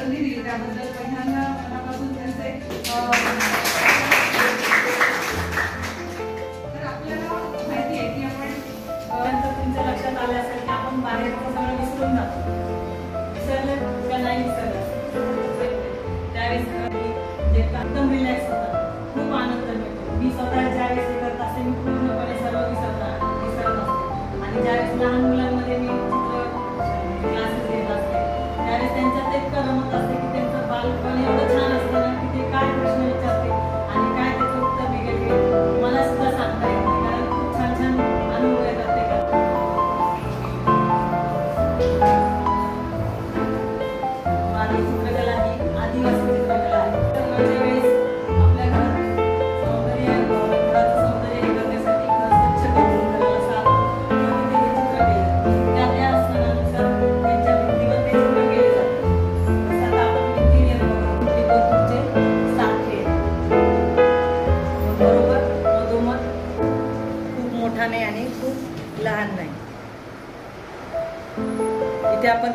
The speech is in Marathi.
संधी दिली त्याबद्दल पहिल्यांदा मनापासून त्यांचे तर आपल्याला माहिती आहे की आपण तुमच्या लक्षात आलं असेल की आपण बाहेरचं सगळं विसरून जातो. विसरलं का नाही विसरलं त्यावेळेस जे एकदम रिलॅक्स होतात, खूप आनंद मिळतो. मी स्वतः ज्यावेळेस हे करत असते मी पूर्णपणे सर्व विसरत असते. आणि ज्यावेळेस लहान मुलांमध्ये मी चित्र क्लासेस घेत असते त्यावेळेस त्यांच्यात इतकं रमत असते की त्यांचं बालपण एवढं छान असतं ना की ते काय प्रश्न विचारते आणि काय त्याचं उत्तर निघेल मला सुद्धा सांगता येत नाही, कारण खूप छान छान अनुभव येतात ते करतात. माझी चित्रकला ही आदिवासी चित्रकला आहे. तर माझ्या वेळेस आपल्या घरात घराचं सौंदर्य हे करण्यासाठी स्वच्छ करून घराला साफ करून तिथे हे चित्र केलं. त्या सणानुसार त्यांच्या भिंतीवर ते चित्र केले जाते. तसं आपण इंटिरियर बघतो तुमचे सारखे बरोबर मधोमध खूप मोठा नाही आणि खूप लहान नाही. इथे आपण